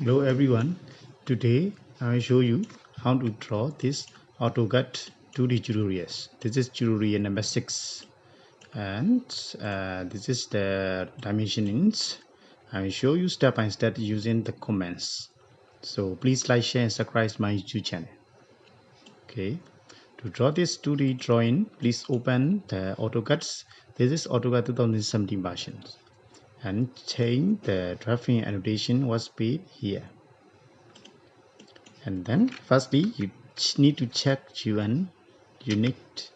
Hello everyone, today I will show you how to draw this AutoCAD 2D tutorials. This is tutorial number 6 and this is the dimensionings. I will show you step by step using the comments. So please like, share and subscribe my YouTube channel. Okay, to draw this 2D drawing, please open the AutoCAD. This is AutoCAD 2017 version and change the drafting annotation was speed here. And then firstly you need to check UN unit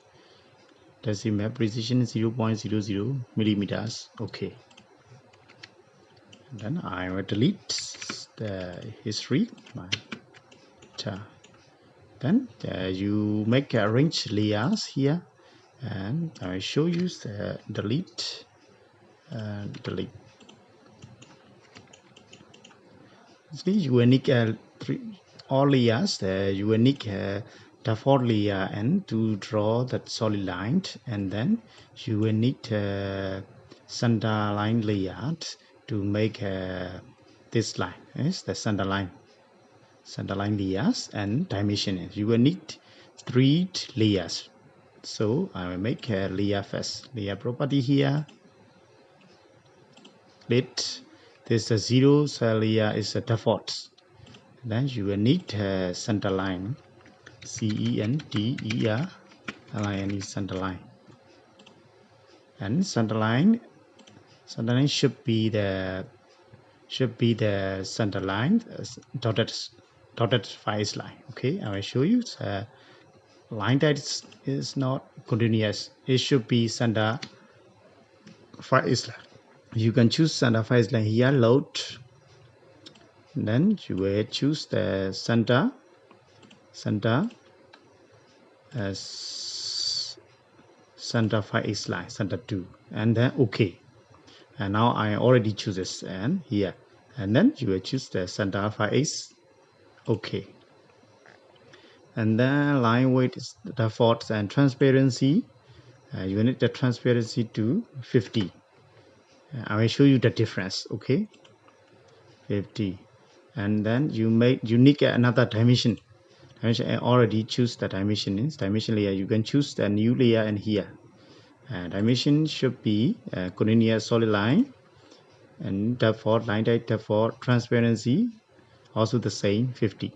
decimal precision 0.00 millimeters. Okay, and then I will delete the history. Then you make arrange layers here, and I will show you the delete. See, unique all layers, the unique default layer, and to draw that solid line, and then unique center line layer to make this line. Yes, the center line layers and dimension. You will need 3 layers. So I will make a layer first. Layer property here. Let this 0 layer is a default. Then you will need center line, CENTER, line is center line, and center line should be the center line, dotted phase line. Okay, I will show you. Line that is not continuous. It should be center phase line. You can choose center phase line here. Load. Then you will choose the center as center phase line, center 2, and then OK. And now I already choose this, and here, and then you will choose the center phase. OK. And then line weight is the default, and transparency. You need the transparency to 50. I will show you the difference. Okay, 50. And then you need another dimension. I already choose the dimension layer. You can choose the new layer and here. Dimension should be continuous solid line, and default line type, default transparency also the same 50.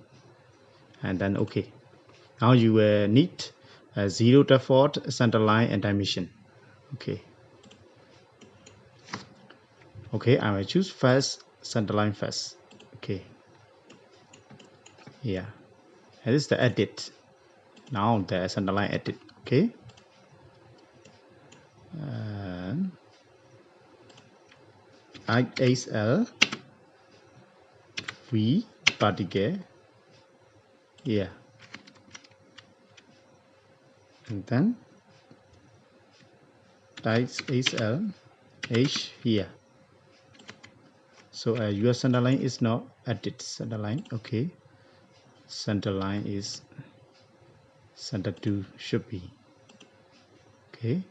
And then OK. Now you need 0 default center line and dimension. Okay. Okay, I will choose first center line first. Okay. Yeah. And this is the edit. Now the center line edit. Okay. ISL V particle. Yeah. And then ISL H here. So your center line is not edit center line. Okay, center line is center 2 should be. Okay.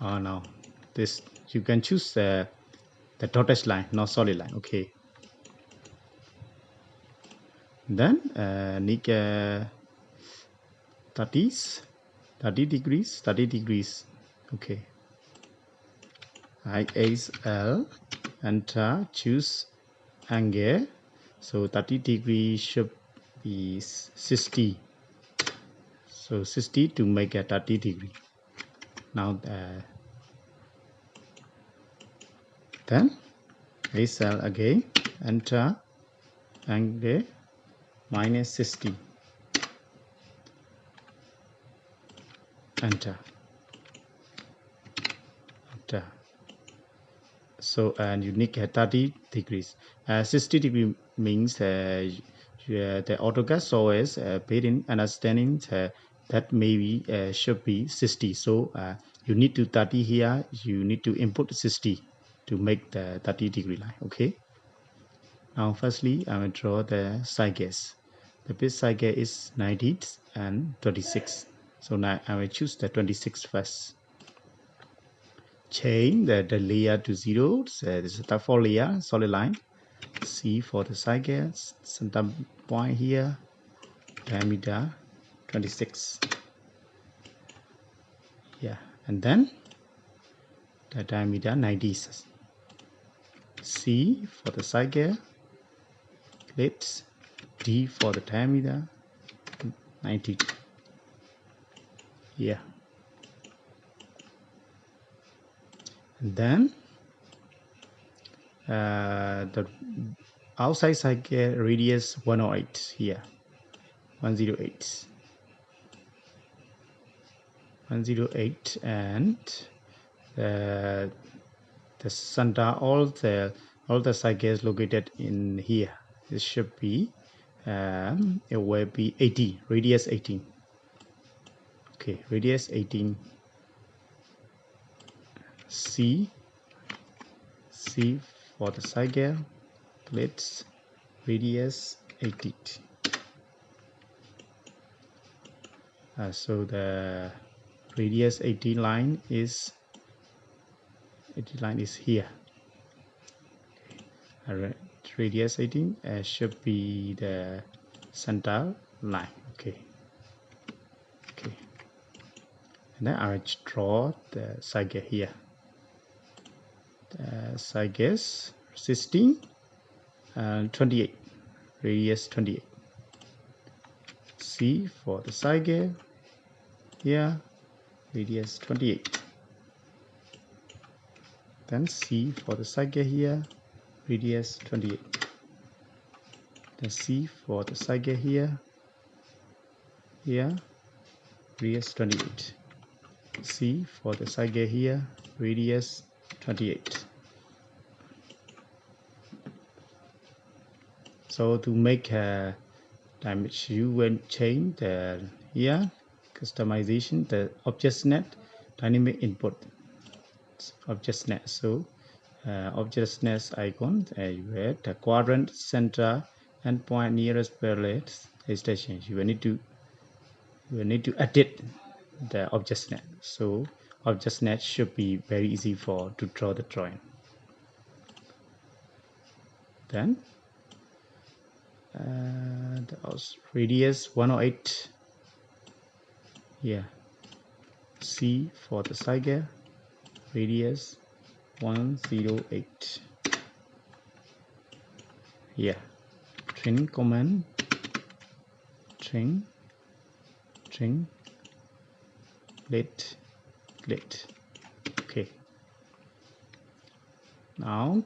Now this you can choose the dotted line, not solid line. Okay. Then need 30 degrees. Okay. ISL, enter, choose angle. So 30 degrees should be 60. So 60 to make a 30 degree. Now then ISL again, enter, angle minus 60. Enter. So and you need 30 degrees. 60 degree means the AutoCAD software paid in understanding that maybe should be 60. So you need to 30 here. You need to input 60 to make the 30 degree line. Okay. Now firstly I will draw the side gaze. The base side gaze is 90 and 26. So now I will choose the 26 first. Change the layer to 0. This is the default layer, solid line. C for the side gears, center point here, diameter 26. Yeah, and then the diameter 90. C for the side gear, let's D for the diameter 90. Yeah, and then the outside side gear radius 108 here, 108, 108, and the center, all the side gears located in here. It should be it will be 18, radius 18. Okay, radius 18. C for the side gear, let's radius 18. So the radius 18 line is here. Radius 18 should be the center line. Okay, and then I will draw the side gear here. The side gears 16 and 28, radius 28. C for the side gear here, radius 28. Then C for the side gear here, radius 28. Then C for the side gear here, radius 28. C for the side gear here, radius 28. So to make a dimension, you will change the customization, the object net dynamic input object net. So object net icon, you add the quadrant, center, and point nearest parallel station. You will need to edit the object net. So object net should be very easy to draw the drawing. Then the radius 108. Yeah. C for the side gear, radius 108. Yeah. Trim command. Trim. Let. Okay. Now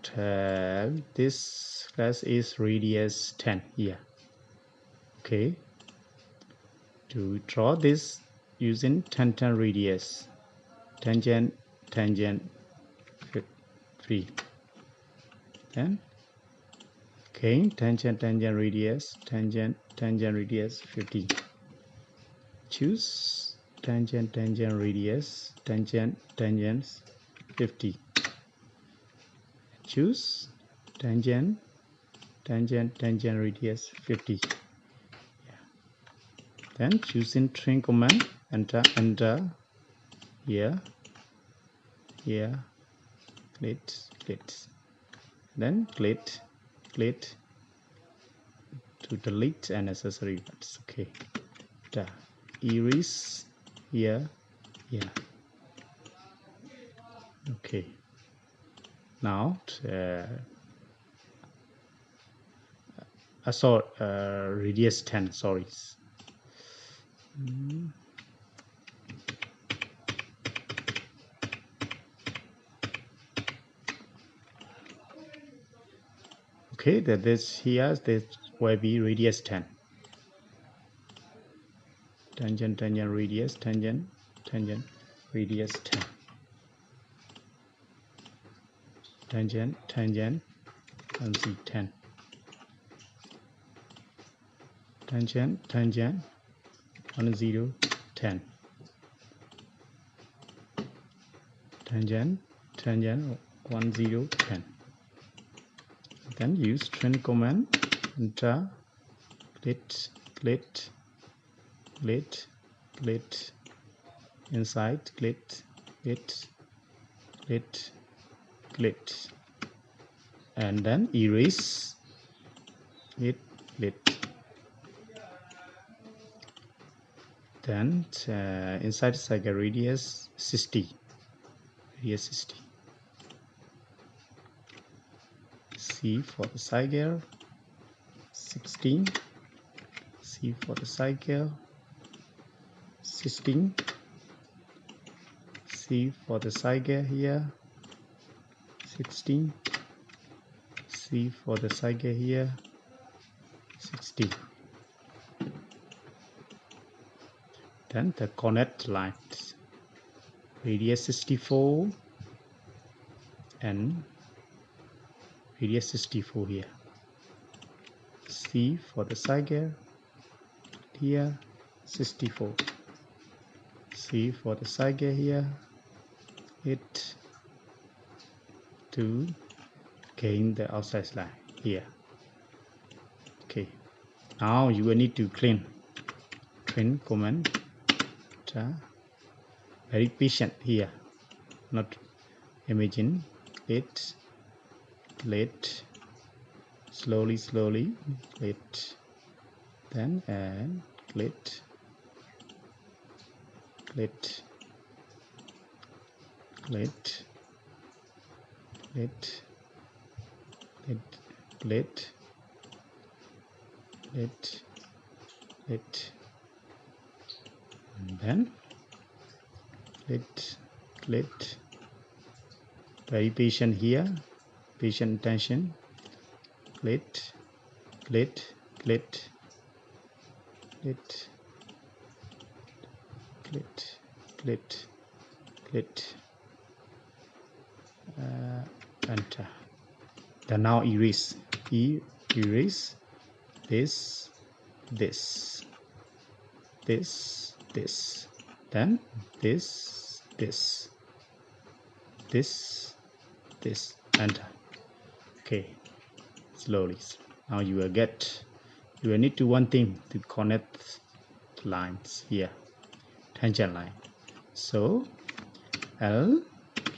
this class is radius 10 here. Okay. To draw this using tangent radius, tangent 3. Then okay, tangent radius, tangent radius 50. Choose tangent radius, tangent 50. Choose tangent radius 50. Yeah. Then choosing trim command, enter here, clit. Then clit to delete unnecessary words. Okay. The erase here. Okay. Now I saw radius 10. Sorry. Okay, this will be radius 10. Tangent radius, tangent radius 10. Tangent and see 10. Tangent 10. Tangent 10. Then use trim command, enter clit inside clit. and then erase it. Then inside cycle radius 60. C for the cycle 16. C for the cycle 16. C for the cycle here 16. C for the cycle here 60. Then the connect lines radius 64 and radius 64 here. C for the cycle here 64. C for the cycle here it to gain the outside line here. Okay, now you will need to clean command. Very patient here, not imagine it. Let slowly let, then and let and then let very patient here, patient attention. Let enter. Then now erase this, then this, enter. Okay, slowly. Now you will need to one thing to connect lines here, tangent line. So L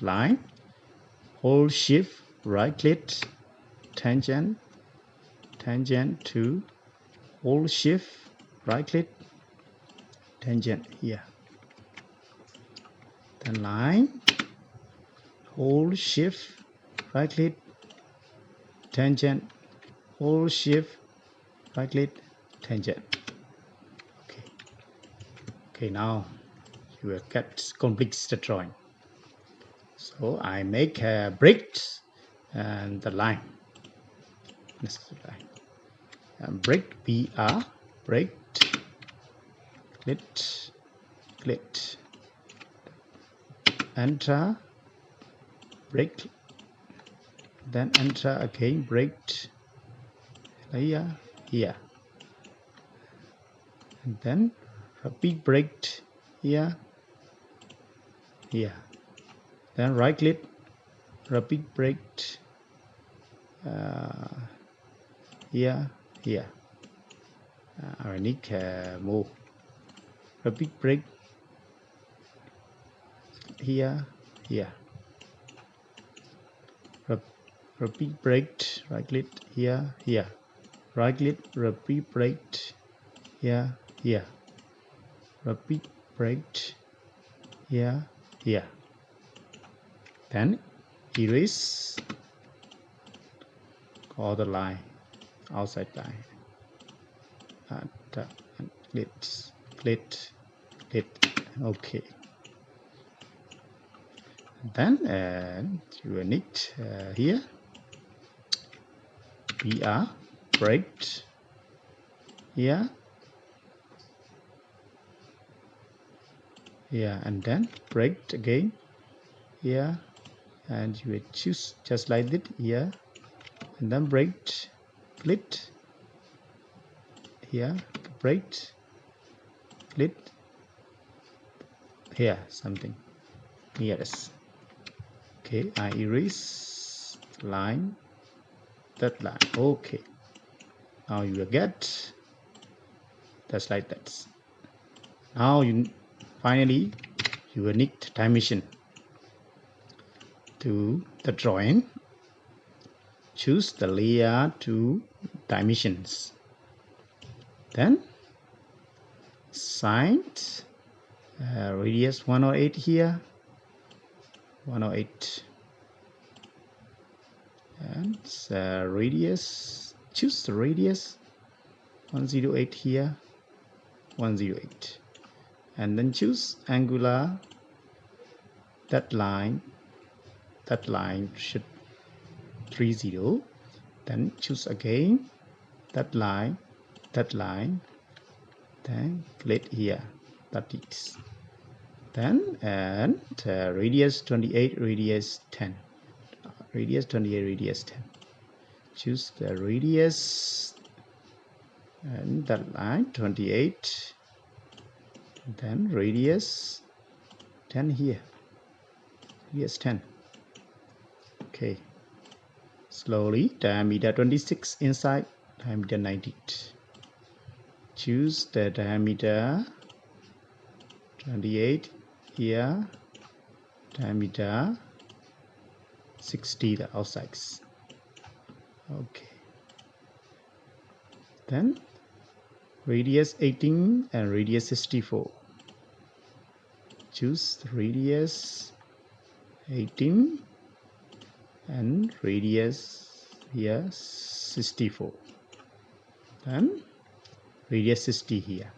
line, hold shift, right click, tangent to hold shift, right click, tangent here. Then line, hold shift, right click, tangent, hold shift, right click, tangent. Okay, now you will get complete the drawing. So I make a break and the line. This is the line. And break BR, break, click, enter, break, then enter again, break here, and then repeat break here, then right click, repeat break here. I need more. Repeat break here. Repeat break, right click here. Right click, repeat break here. Repeat break here. Then erase all the line, outside line. And click. Okay. Then you will need here BR break here, and then break again here, and you will choose just like this here, and then break, click here, break, click here, something. Yes. Okay, I erase line, that line. Okay, now you will get just like that. Now finally you will need dimension to the drawing. choose the layer to dimensions, then side radius 108 here, 108, and radius, choose the radius 108 here, 108, and then choose angular. That line should 30. Then choose again that line, then click here, that is. Then and radius 28, radius 10, radius 28, radius 10. Choose the radius and that line 28, then radius 10 here, radius 10. Okay, slowly, diameter 26 inside, diameter 90. Choose the diameter 28 here, diameter 60 the outsides. Okay, then radius 18 and radius 64. Choose the radius 18 and radius here 64, then radius 60 here.